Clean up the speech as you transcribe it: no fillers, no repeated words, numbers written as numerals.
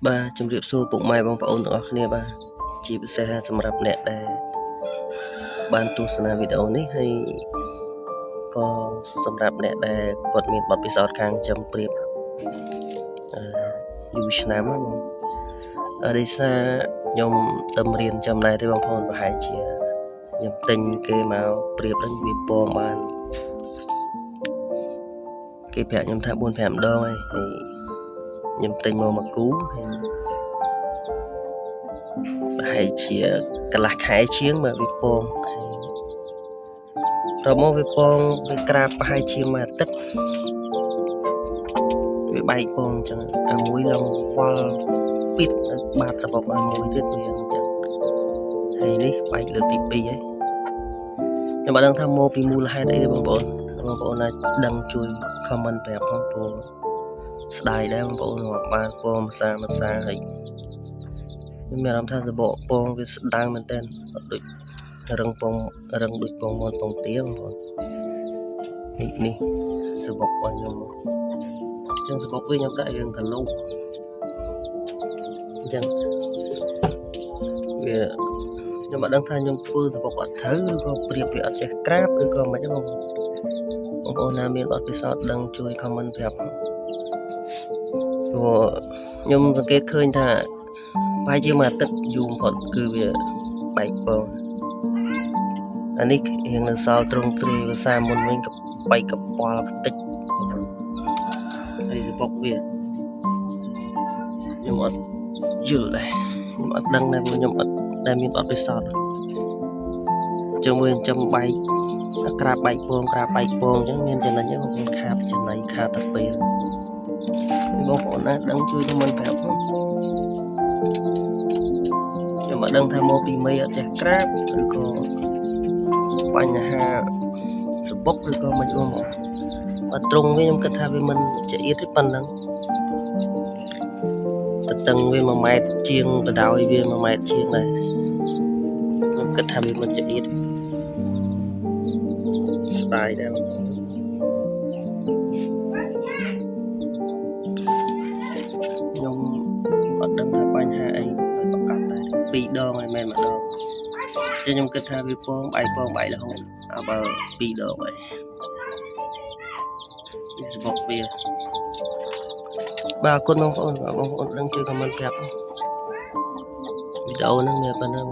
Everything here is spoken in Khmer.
Baជំរាបសួរពុកម៉ែបងប្អូនទាំងអស់គ្នាបាទជាពិសេសសម្រាប់អ្នកដែលបានទស្សនាវីដេអូនេះហើយក៏សម្រាប់អ្នកដែលគាត់មានបទពិសោធន៍ខាងចំព្រៀបយូរឆ្នាំហ្នឹងដោយសារខ្ញុំតំរៀនចំណាយទេបងប្អូនប្រហែលជាខ្ញុំទិញគេមកព្រៀបហ្នឹងវាពងបានគេប្រាប់ខ្ញុំថា 4-5 ដងហើយខ្ញុំទិញមកមួយគូហើយប្រហែលជាកន្លះខែជាងមកវាពងរមកវាពងវាក្រាបប្រហែលជាមួយអាទិត្យវាបែកពងអញ្ចឹងអាមួយឡើងវល់ពីតបាតរបស់អាមួយទៀតវាអញ្ចឹងហើយនេះបែកលើកទី2ហើយខ្ញុំមិនដឹងថាមកពីមូលហេតុអីទេបងប្អូនអាចដឹងជួយ comment ប្រាប់ផងព្រោះស្ដាយដែរបងប្អូនបានពងភាសាហើយខ្ញុំមានអារម្មណ៍ថាសបកពងវាស្ដើងមែនតើដូចរឹងដូចពងមាន់ពងទាបងប្អូននេះសបករបស់ខ្ញុំអញ្ចឹងសបកវាខ្ញុំដាក់យើងកឡូបអញ្ចឹងវាខ្ញុំមិនដឹងថាខ្ញុំធ្វើសបកអត់ត្រូវឬក៏ព្រៀបវាអត់ចេះក្រាបឬក៏មិនទេបងប្អូនណាមានបទពិសោធន៍ដឹងជួយ comment ប្រាប់ព្រោះខ្ញុំសង្កេតឃើញថាប្រហែលជាមួយអាទិត្យយូរបំផុតគឺវាបែកពងអានេះរៀងនៅសល់ត្រង់ទ្រីភាសាមុនវិញក៏បែកកប៉ាល់ខ្ទេចហើយសបុកវាខ្ញុំអត់យល់ដែរខ្ញុំអត់ដឹងដែរខ្ញុំអត់ដែលមានបទពិសោធន៍ជាមួយចំបែកក្រាបបែកពងអញ្ចឹងមានចំណេញទេបងប្អូនខាតចំណៃខាតតែពេលបងប្អូនណាដឹងជួយខ្ញុំប្រាប់ផងខ្ញុំមិនដឹងថាមកពីមីអត់ចេះក្រាបឬក៏បញ្ហាសបុកឬក៏មិនបងប្អូនអត់ត្រង់វាខ្ញុំគិតថាវាមិនចៀតទេប៉ុណ្ណឹងតឹងវា1ម៉ែត្រជាងបដោយវា1ម៉ែត្រជាងដែរខ្ញុំគិតថាវាមិនចៀតស្ដាយដែរខ្ញុំអត់ដឹងថាបញ្ហាអីប្រកាសដែរ2ដងហើយមិនម្ដងចឹងខ្ញុំគិតថាវាពងបែករហូតបើ2ដងហើយនេះសបុកវាបាទអរគុណបងប្អូនដឹងជួយ comment ប្រាប់វីដេអូហ្នឹងមានប៉ុណ្ណឹង